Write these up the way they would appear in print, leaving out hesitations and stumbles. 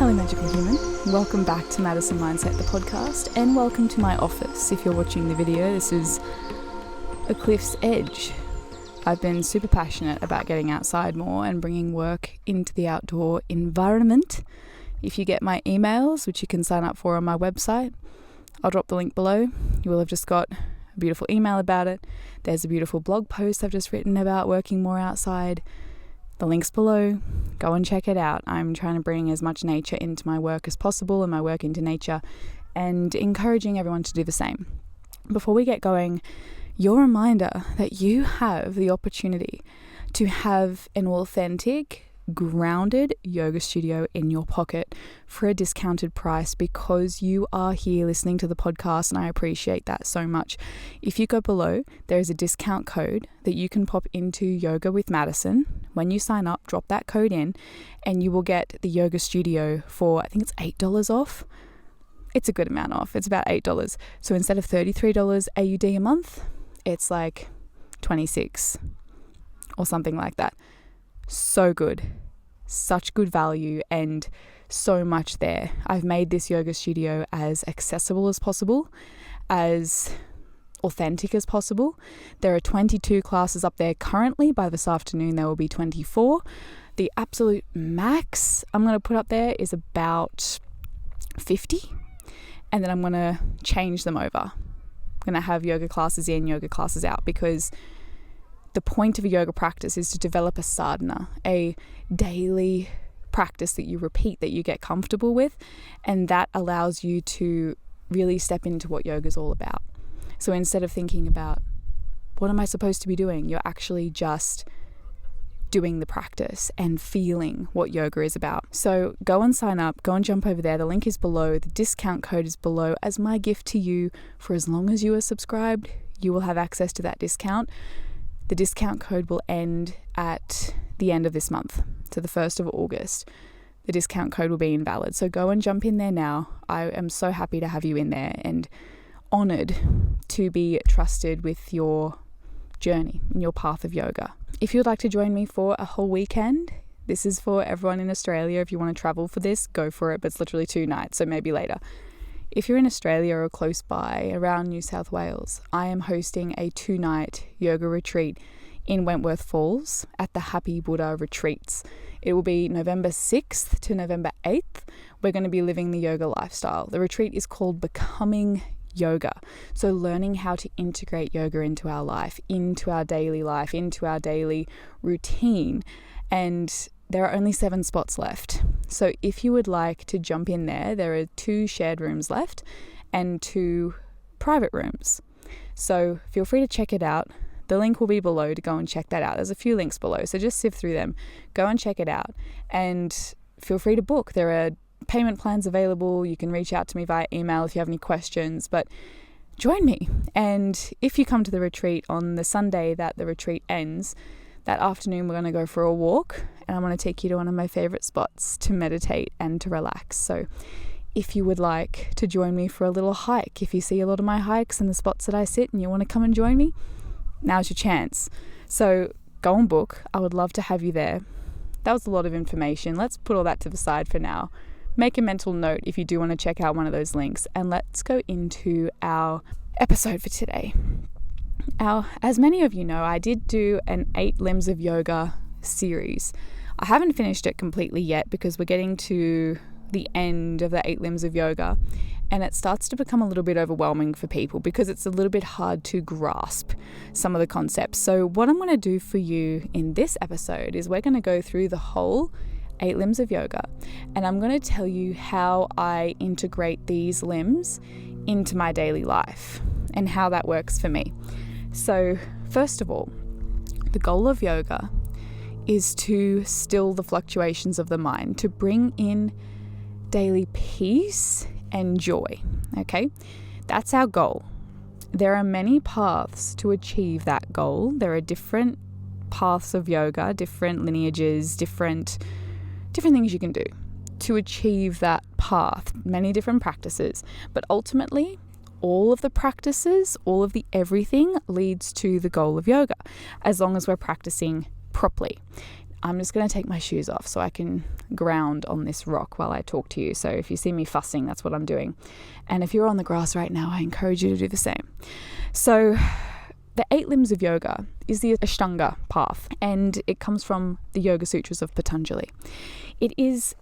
Hello magical human, welcome back to Madison Mindset, the podcast, and welcome to my office. If you're watching the video, this is a cliff's edge. I've been super passionate about getting outside more and bringing work into the outdoor environment. If you get my emails, which you can sign up for on my website, I'll drop the link below. You will have just got a beautiful email about it. There's a beautiful blog post I've just written about working more outside. The link's below. Go and check it out. I'm trying to bring as much nature into my work as possible and my work into nature, and encouraging everyone to do the same. Before we get going, your reminder that you have the opportunity to have an authentic, grounded yoga studio in your pocket for a discounted price because you are here listening to the podcast, and I appreciate that so much. If you go below, there is a discount code that you can pop into Yoga with Madison. When you sign up, drop that code in and you will get the yoga studio for, I think it's $8 off. It's a good amount off. It's about $8. So instead of $33 AUD a month, it's like $26 or something like that. So good, such good value, and so much there. I've made this yoga studio as accessible as possible, as authentic as possible. There are 22 classes up there currently. By this afternoon there will be 24. The absolute max I'm going to put up there is about 50, and then I'm going to change them over. I'm going to have yoga classes in, yoga classes out, because the point of a yoga practice is to develop a sadhana, a daily practice that you repeat, that you get comfortable with, and that allows you to really step into what yoga is all about. So instead of thinking about, what am I supposed to be doing? You're actually just doing the practice and feeling what yoga is about. So go and sign up, go and jump over there. The link is below. The discount code is below as my gift to you. For as long as you are subscribed, you will have access to that discount. The discount code will end at the end of this month, so the 1st of August. The discount code will be invalid. So go and jump in there now. I am so happy to have you in there and honored to be trusted with your journey and your path of yoga. If you'd like to join me for a whole weekend, this is for everyone in Australia. If you want to travel for this, go for it, but it's literally 2 nights, so maybe later. If you're in Australia or close by around New South Wales, I am hosting a 2-night yoga retreat in Wentworth Falls at the Happy Buddha Retreats. It will be November 6th to November 8th. We're going to be living the yoga lifestyle. The retreat is called Becoming Yoga. So learning how to integrate yoga into our life, into our daily life, into our daily routine. And there are only 7 spots left. So if you would like to jump in there are 2 shared rooms left and 2 private rooms. So feel free to check it out. The link will be below to go and check that out. There's a few links below, so just sift through them. Go and check it out and feel free to book. There are payment plans available. You can reach out to me via email if you have any questions, but join me. And if you come to the retreat on the Sunday that the retreat ends, that afternoon we're going to go for a walk, and I'm going to take you to one of my favorite spots to meditate and to relax. So if you would like to join me for a little hike, if you see a lot of my hikes and the spots that I sit and you want to come and join me, now's your chance. So go and book. I would love to have you there. That was a lot of information. Let's put all that to the side for now. Make a mental note if you do want to check out one of those links, and let's go into our episode for today. As many of you know, I did do an 8 limbs of yoga series. I haven't finished it completely yet because we're getting to the end of the 8 limbs of yoga, and it starts to become a little bit overwhelming for people because it's a little bit hard to grasp some of the concepts. So what I'm going to do for you in this episode is we're going to go through the whole 8 limbs of yoga, and I'm going to tell you how I integrate these limbs into my daily life and how that works for me. So first of all, the goal of yoga is to still the fluctuations of the mind, to bring in daily peace and joy. Okay, that's our goal. There are many paths to achieve that goal. There are different paths of yoga, different lineages, different things you can do to achieve that path, many different practices. But ultimately, all of the practices, all of the everything leads to the goal of yoga, as long as we're practicing properly. I'm just going to take my shoes off so I can ground on this rock while I talk to you. So if you see me fussing, that's what I'm doing. And if you're on the grass right now, I encourage you to do the same. So the 8 limbs of yoga is the Ashtanga path, and it comes from the Yoga Sutras of Patanjali. It is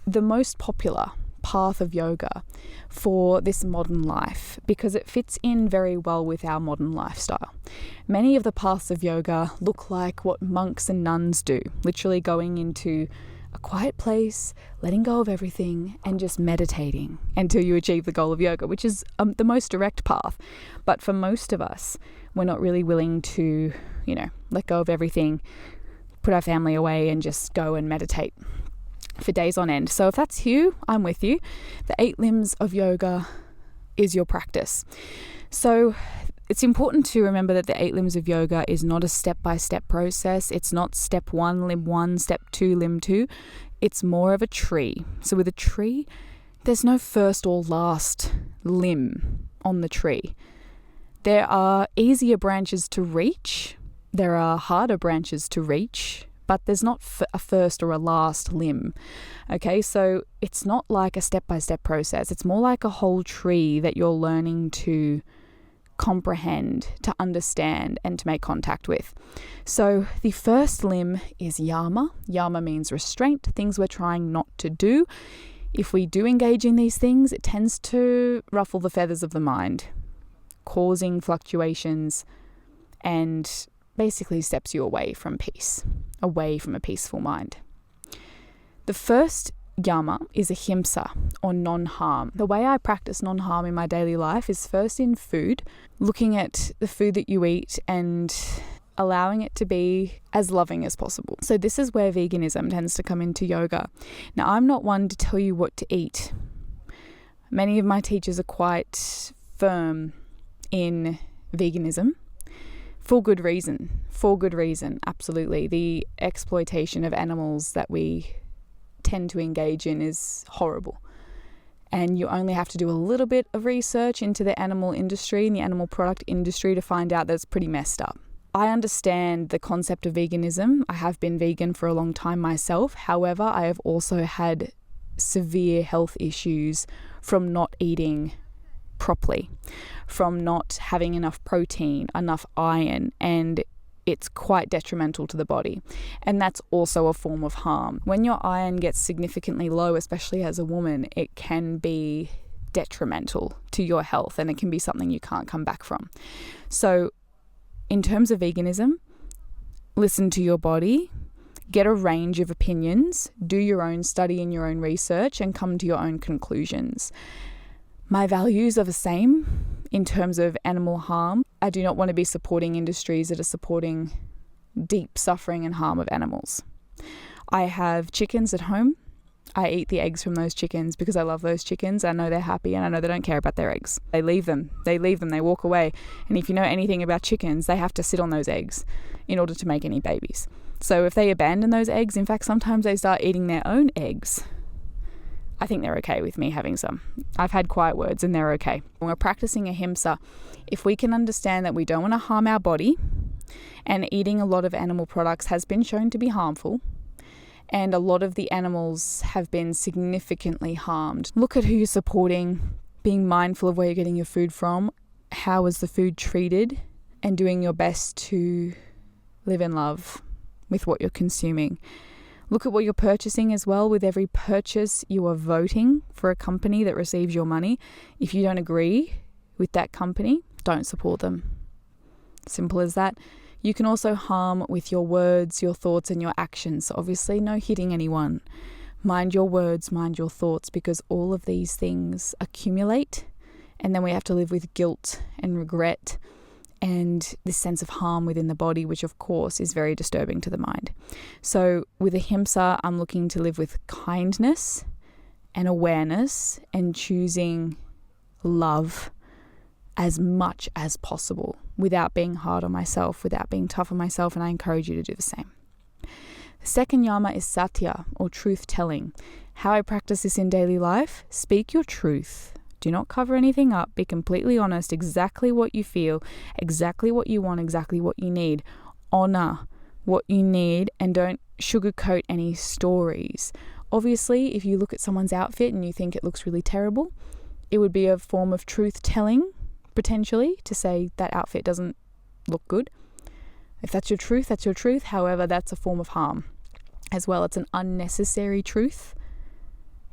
the most popular path of yoga for this modern life because it fits in very well with our modern lifestyle. Many of the paths of yoga look like what monks and nuns do, literally going into a quiet place, letting go of everything and just meditating until you achieve the goal of yoga, which is the most direct path. But for most of us, we're not really willing to, let go of everything, put our family away and just go and meditate for days on end. So if that's you, I'm with you. The 8 limbs of yoga is your practice. So it's important to remember that the 8 limbs of yoga is not a step-by-step process. It's not step 1, limb 1, step 2, limb 2. It's more of a tree. So with a tree, there's no first or last limb on the tree. There are easier branches to reach. There are harder branches to reach. But there's not a first or a last limb. Okay, so it's not like a step-by-step process. It's more like a whole tree that you're learning to comprehend, to understand, and to make contact with. So the first limb is yama. Yama means restraint, things we're trying not to do. If we do engage in these things, it tends to ruffle the feathers of the mind, causing fluctuations and basically steps you away from peace, away from a peaceful mind. The first yama is ahimsa, or non-harm. The way I practice non-harm in my daily life is first in food, looking at the food that you eat and allowing it to be as loving as possible. So this is where veganism tends to come into yoga. Now, I'm not one to tell you what to eat. Many of my teachers are quite firm in veganism. For good reason, absolutely. The exploitation of animals that we tend to engage in is horrible. And you only have to do a little bit of research into the animal industry and the animal product industry to find out that it's pretty messed up. I understand the concept of veganism. I have been vegan for a long time myself. However, I have also had severe health issues from not eating properly, from not having enough protein, enough iron, and it's quite detrimental to the body. And that's also a form of harm. When your iron gets significantly low, especially as a woman, it can be detrimental to your health and it can be something you can't come back from. So in terms of veganism, listen to your body, get a range of opinions, do your own study and your own research and come to your own conclusions. My values are the same in terms of animal harm. I do not want to be supporting industries that are supporting deep suffering and harm of animals. I have chickens at home. I eat the eggs from those chickens because I love those chickens. I know they're happy and I know they don't care about their eggs. They leave them, they walk away. And if you know anything about chickens, they have to sit on those eggs in order to make any babies. So if they abandon those eggs, in fact, sometimes they start eating their own eggs. I think they're okay with me having some. I've had quiet words and they're okay. When we're practicing ahimsa, if we can understand that we don't want to harm our body, and eating a lot of animal products has been shown to be harmful, and a lot of the animals have been significantly harmed. Look at who you're supporting, being mindful of where you're getting your food from, how is the food treated, and doing your best to live in love with what you're consuming. Look at what you're purchasing as well. With every purchase, you are voting for a company that receives your money. If you don't agree with that company, don't support them. Simple as that. You can also harm with your words, your thoughts, and your actions. So obviously, no hitting anyone. Mind your words, mind your thoughts, because all of these things accumulate, and then we have to live with guilt and regret and this sense of harm within the body, which of course is very disturbing to the mind. So with ahimsa, I'm looking to live with kindness and awareness and choosing love as much as possible without being hard on myself, without being tough on myself, and I encourage you to do the same. The second yama is satya, or truth-telling. How I practice this in daily life: speak your truth. Do not cover anything up. Be completely honest, exactly what you feel, exactly what you want, exactly what you need. Honor what you need and don't sugarcoat any stories. Obviously, if you look at someone's outfit and you think it looks really terrible, it would be a form of truth telling, potentially, to say that outfit doesn't look good. If that's your truth, that's your truth. However, that's a form of harm as well. It's an unnecessary truth.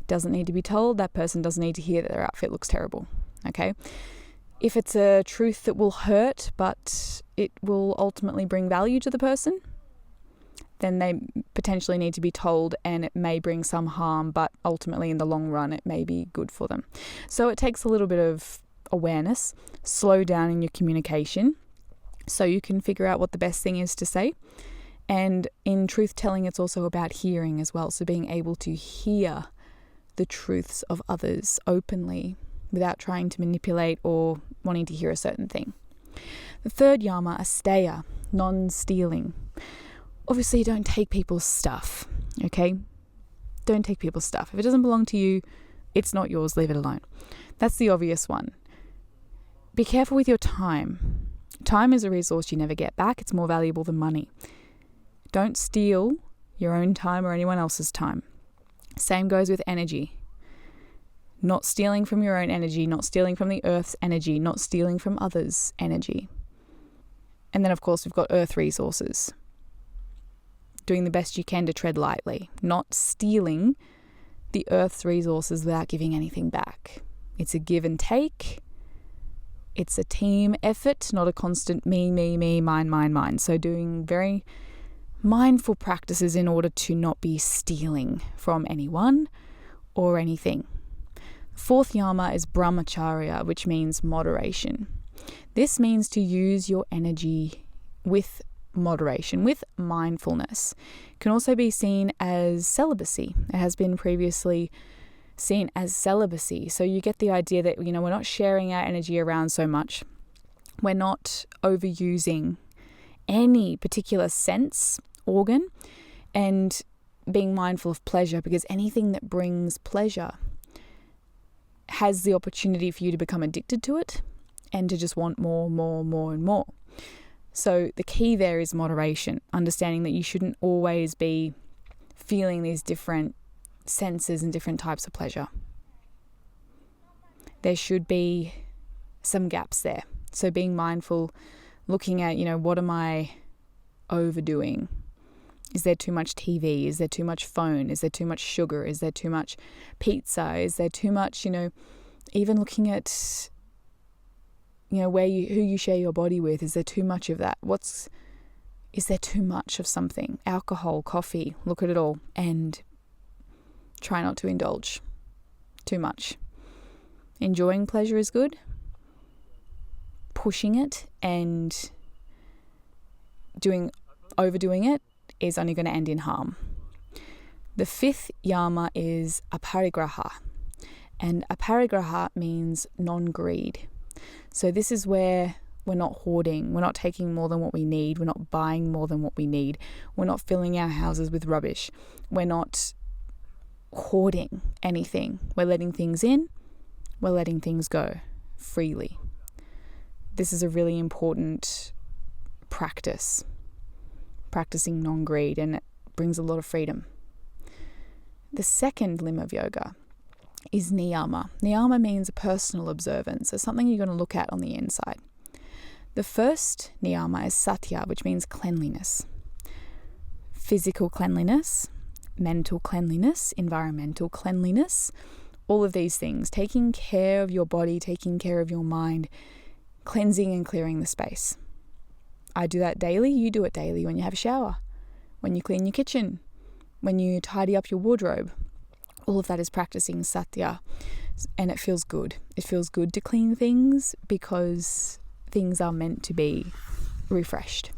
It doesn't need to be told. That person doesn't need to hear that their outfit looks terrible. Okay? If it's a truth that will hurt, but it will ultimately bring value to the person, then they potentially need to be told, and it may bring some harm, but ultimately in the long run, it may be good for them. So it takes a little bit of awareness, slow down in your communication so you can figure out what the best thing is to say. And in truth telling, it's also about hearing as well. So being able to hear the truths of others openly without trying to manipulate or wanting to hear a certain thing. The third yama, asteya, non-stealing. Obviously, don't take people's stuff, okay? Don't take people's stuff. If it doesn't belong to you, it's not yours, leave it alone. That's the obvious one. Be careful with your time. Time is a resource you never get back. It's more valuable than money. Don't steal your own time or anyone else's time. Same goes with energy. Not stealing from your own energy, not stealing from the earth's energy, not stealing from others' energy. And then, of course, we've got earth resources. Doing the best you can to tread lightly, not stealing the earth's resources without giving anything back. It's a give and take. It's a team effort, not a constant me, mine. So doing very mindful practices in order to not be stealing from anyone or anything. Fourth yama is brahmacharya, which means moderation. This means to use your energy with moderation, with mindfulness. It can also be seen as celibacy. It has been previously seen as celibacy. So you get the idea that, we're not sharing our energy around so much. We're not overusing any particular sense organ, and being mindful of pleasure, because anything that brings pleasure has the opportunity for you to become addicted to it and to just want more and more. So the key there is moderation, understanding that you shouldn't always be feeling these different senses and different types of pleasure. There should be some gaps there. So being mindful, looking at, what am I overdoing? Is there too much TV? Is there too much phone? Is there too much sugar? Is there too much pizza? Is there too much, even looking at, who you share your body with? Is there too much of that? Is there too much of something? Alcohol, coffee, look at it all and try not to indulge too much. Enjoying pleasure is good. Pushing it and overdoing it is only going to end in harm. The fifth yama is aparigraha, and aparigraha means non-greed. So this is where we're not hoarding, we're not taking more than what we need, we're not buying more than what we need, we're not filling our houses with rubbish, we're not hoarding anything. We're letting things in, we're letting things go freely. This is a really important practice, practicing non-greed, and it brings a lot of freedom. The second limb of yoga is niyama. Niyama means a personal observance, so something you're going to look at on the inside. The first niyama is satya, which means cleanliness. Physical cleanliness, mental cleanliness, environmental cleanliness, all of these things. Taking care of your body, taking care of your mind, cleansing and clearing the space. I do that daily, you do it daily when you have a shower, when you clean your kitchen, when you tidy up your wardrobe. All of that is practicing satya, and it feels good. It feels good to clean things because things are meant to be refreshed.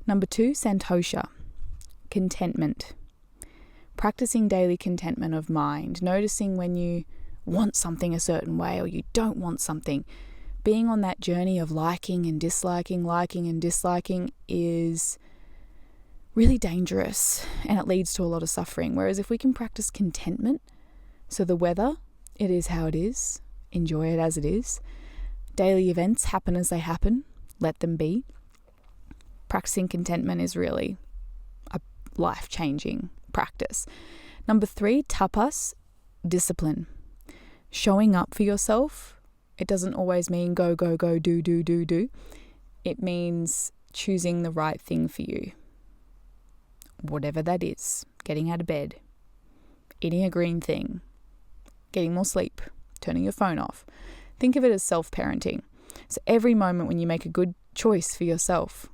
Number 2, santosha, contentment. Practicing daily contentment of mind, noticing when you want something a certain way or you don't want something. Being on that journey of liking and disliking is really dangerous, and it leads to a lot of suffering. Whereas if we can practice contentment, so the weather, it is how it is, enjoy it as it is. Daily events happen as they happen, let them be. practicing contentment is really a life-changing practice. Number 3, tapas, discipline. Showing up for yourself. It doesn't always mean go, go, go, do. It means choosing the right thing for you. Whatever that is. Getting out of bed. Eating a green thing. Getting more sleep. Turning your phone off. Think of it as self-parenting. So every moment when you make a good choice for yourself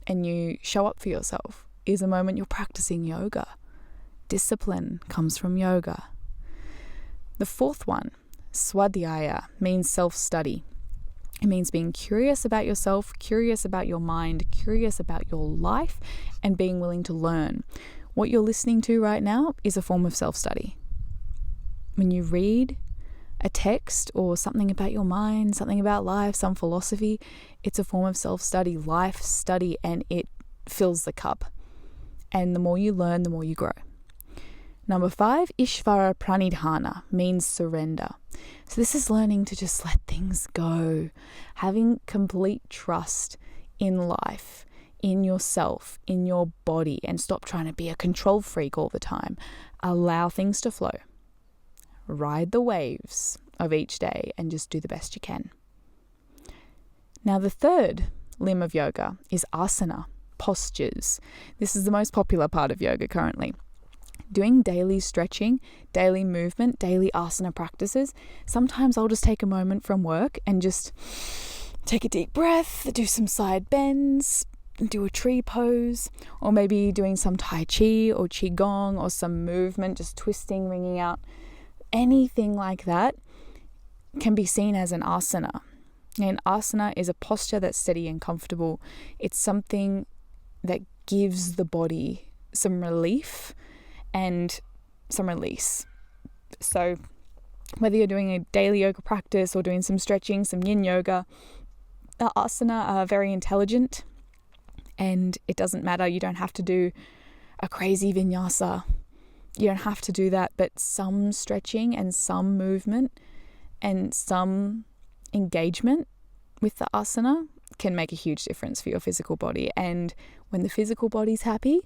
and you show up for yourself is a moment you're practicing yoga. Discipline comes from yoga. The 4th one, swadhyaya, means self-study. It means being curious about yourself, curious about your mind, curious about your life, and being willing to learn. What you're listening to right now is a form of self-study. When you read a text or something about your mind, something about life, some philosophy, it's a form of self-study, life study, and it fills the cup. And the more you learn, the more you grow. Number 5, Ishvara Pranidhana, means surrender. So this is learning to just let things go, having complete trust in life, in yourself, in your body, and stop trying to be a control freak all the time. Allow things to flow. Ride the waves of each day and just do the best you can. Now the 3rd limb of yoga is asana, postures. This is the most popular part of yoga currently. Doing daily stretching, daily movement, daily asana practices. Sometimes I'll just take a moment from work and just take a deep breath, do some side bends, do a tree pose, or maybe doing some tai chi or qigong or some movement, just twisting, wringing out. Anything like that can be seen as an asana. And asana is a posture that's steady and comfortable. It's something that gives the body some relief and some release. So whether you're doing a daily yoga practice or doing some stretching, some yin yoga, the asana are very intelligent, and it doesn't matter. You don't have to do a crazy vinyasa. You don't have to do that, but some stretching and some movement and some engagement with the asana can make a huge difference for your physical body. And when the physical body's happy,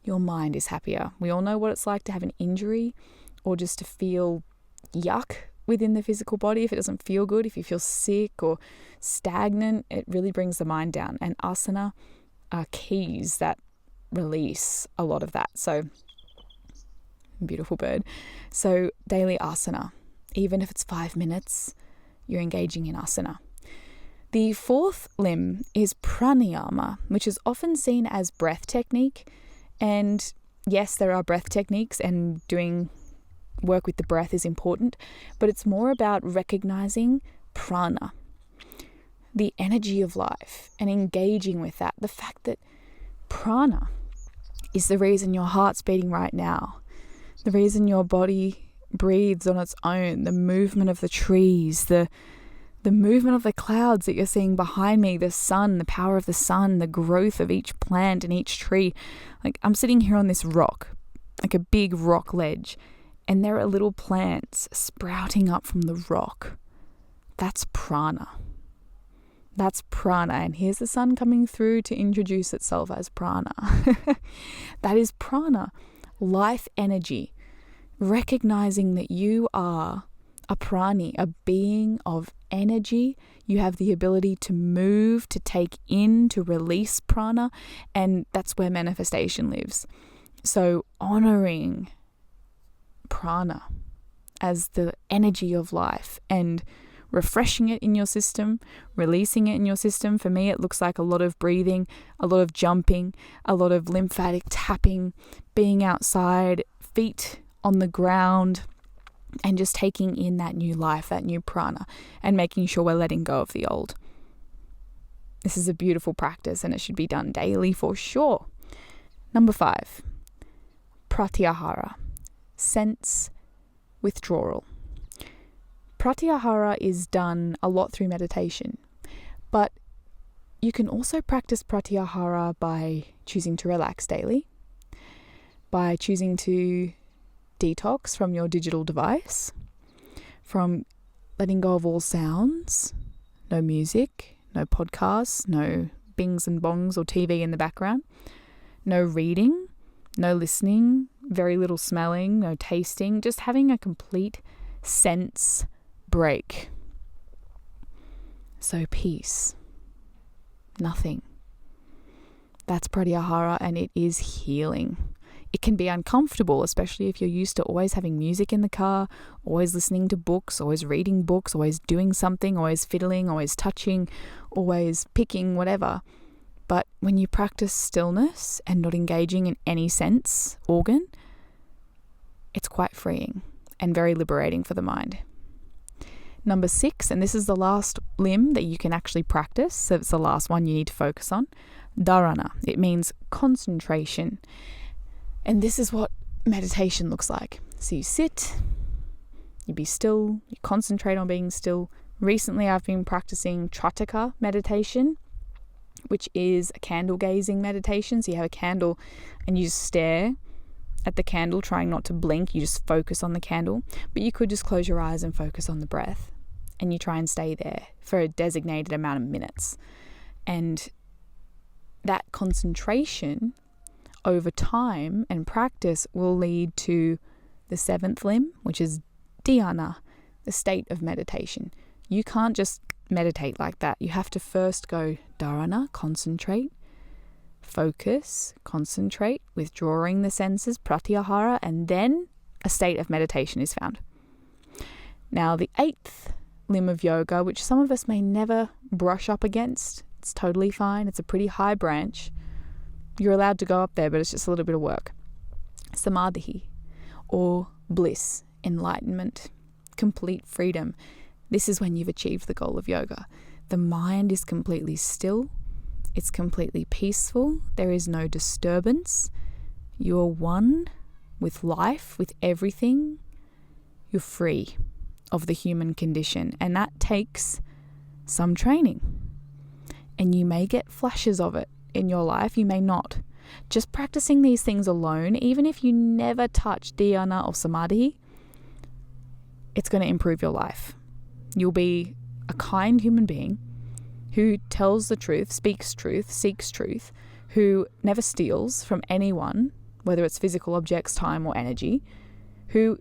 your mind is happier. We all know what it's like to have an injury or just to feel yuck within the physical body. If it doesn't feel good, if you feel sick or stagnant, it really brings the mind down. And asana are keys that release a lot of that. So, beautiful bird. So, daily asana. Even if it's 5 minutes, you're engaging in asana. The 4th limb is pranayama, which is often seen as breath technique. And yes, there are breath techniques, and doing work with the breath is important, but it's more about recognizing prana, the energy of life, and engaging with that. The fact that prana is the reason your heart's beating right now, the reason your body breathes on its own, the movement of the trees, the movement of the clouds that you're seeing behind me, the sun, the power of the sun, the growth of each plant and each tree. Like, I'm sitting here on this rock, like a big rock ledge, and there are little plants sprouting up from the rock. That's prana. That's prana. And here's the sun coming through to introduce itself as prana. That is prana, life energy. Recognizing that you are a prani, a being of energy. You have the ability to move, to take in, to release prana, and that's where manifestation lives. So honoring prana as the energy of life and refreshing it in your system, releasing it in your system. For me, it looks like a lot of breathing, a lot of jumping, a lot of lymphatic tapping, being outside, feet on the ground, and just taking in that new life, that new prana, and making sure we're letting go of the old. This is a beautiful practice, and it should be done daily for sure. Number 5, pratyahara, sense withdrawal. Pratyahara is done a lot through meditation, but you can also practice pratyahara by choosing to relax daily, by choosing to detox from your digital device, from letting go of all sounds, no music, no podcasts, no bings and bongs or TV in the background. No reading, no listening, very little smelling, no tasting, just having a complete sense break. So peace. Nothing. That's pratyahara, and it is healing. It can be uncomfortable, especially if you're used to always having music in the car, always listening to books, always reading books, always doing something, always fiddling, always touching, always picking, whatever. But when you practice stillness and not engaging in any sense organ, it's quite freeing and very liberating for the mind. Number 6, and this is the last limb that you can actually practice, so it's the last one you need to focus on, dharana. It means concentration. And this is what meditation looks like. So you sit, you be still, you concentrate on being still. Recently I've been practicing trataka meditation, which is a candle gazing meditation. So you have a candle and you just stare at the candle, trying not to blink. You just focus on the candle. But you could just close your eyes and focus on the breath. And you try and stay there for a designated amount of minutes. And that concentration over time and practice will lead to the 7th limb, which is dhyana, the state of meditation. You can't just meditate like that. You have to first go dharana, concentrate, focus, concentrate, withdrawing the senses, pratyahara, and then a state of meditation is found. Now, the 8th limb of yoga, which some of us may never brush up against, it's totally fine. It's a pretty high branch. You're allowed to go up there, but it's just a little bit of work. Samadhi, or bliss, enlightenment, complete freedom. This is when you've achieved the goal of yoga. The mind is completely still. It's completely peaceful. There is no disturbance. You are one with life, with everything. You're free of the human condition, and that takes some training. And you may get flashes of it in your life, you may not. Just practicing these things alone, even if you never touch dhyana or samadhi, it's going to improve your life. You'll be a kind human being who tells the truth, speaks truth, seeks truth, who never steals from anyone, whether it's physical objects, time, or energy, who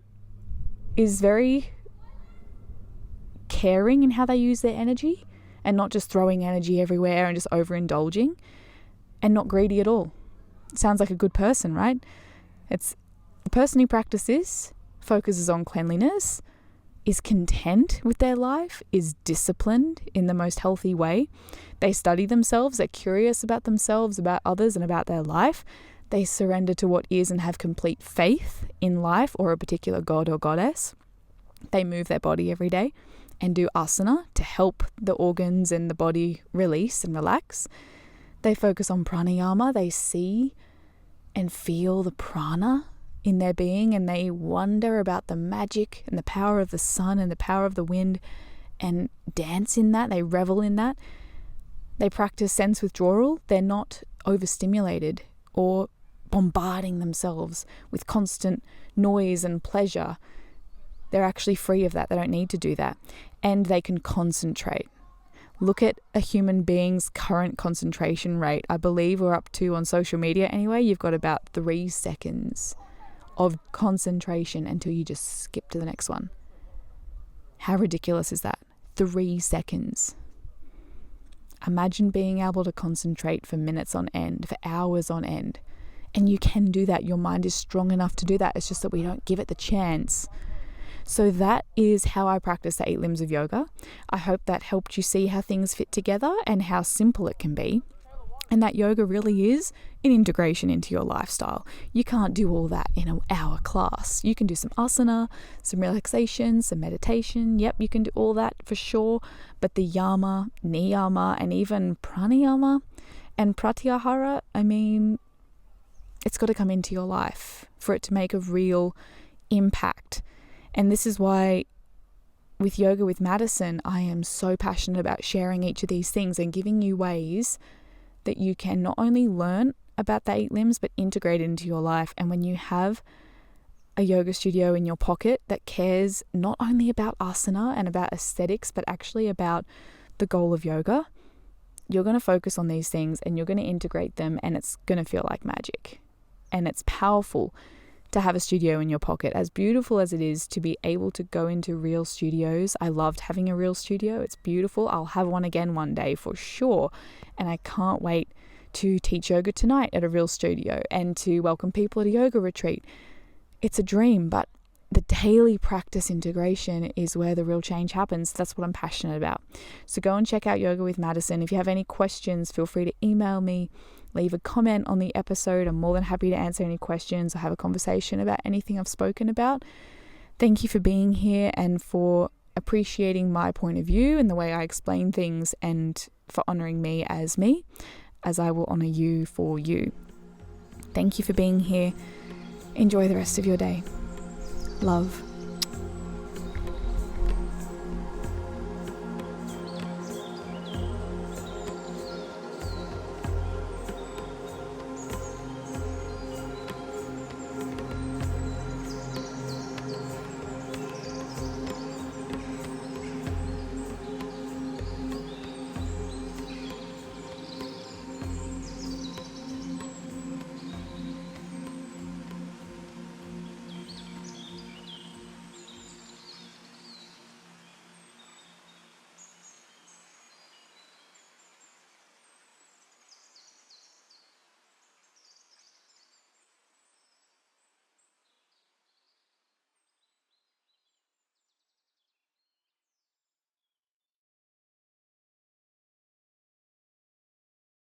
is very caring in how they use their energy and not just throwing energy everywhere and just overindulging, and not greedy at all. It sounds like a good person, right? It's the person who practices, focuses on cleanliness, is content with their life, is disciplined in the most healthy way. They study themselves, they're curious about themselves, about others, and about their life. They surrender to what is and have complete faith in life or a particular god or goddess. They move their body every day and do asana to help the organs and the body release and relax. They focus on pranayama. They see and feel the prana in their being, and they wonder about the magic and the power of the sun and the power of the wind and dance in that. They revel in that. They practice sense withdrawal. They're not overstimulated or bombarding themselves with constant noise and pleasure. They're actually free of that. They don't need to do that. And they can concentrate. Look at a human being's current concentration rate. I believe we're up to, on social media anyway, you've got about 3 seconds of concentration until you just skip to the next one. How ridiculous is that? 3 seconds. Imagine being able to concentrate for minutes on end, for hours on end. And you can do that. Your mind is strong enough to do that. It's just that we don't give it the chance. So that is how I practice the 8 limbs of yoga. I hope that helped you see how things fit together and how simple it can be. And that yoga really is an integration into your lifestyle. You can't do all that in an hour class. You can do some asana, some relaxation, some meditation. Yep, you can do all that for sure. But the yama, niyama, and even pranayama and pratyahara, it's got to come into your life for it to make a real impact. And this is why with Yoga with Madison, I am so passionate about sharing each of these things and giving you ways that you can not only learn about the 8 limbs, but integrate it into your life. And when you have a yoga studio in your pocket that cares not only about asana and about aesthetics, but actually about the goal of yoga, you're going to focus on these things and you're going to integrate them, and it's going to feel like magic. And it's powerful to have a studio in your pocket. As beautiful as it is to be able to go into real studios, I loved having a real studio. It's beautiful. I'll have one again one day for sure. And I can't wait to teach yoga tonight at a real studio and to welcome people at a yoga retreat. It's a dream, but the daily practice integration is where the real change happens. That's what I'm passionate about. So go and check out Yoga with Madison. If you have any questions, feel free to email me, leave a comment on the episode. I'm more than happy to answer any questions or have a conversation about anything I've spoken about. Thank you for being here and for appreciating my point of view and the way I explain things, and for honoring me, as I will honor you for you. Thank you for being here. Enjoy the rest of your day. Love.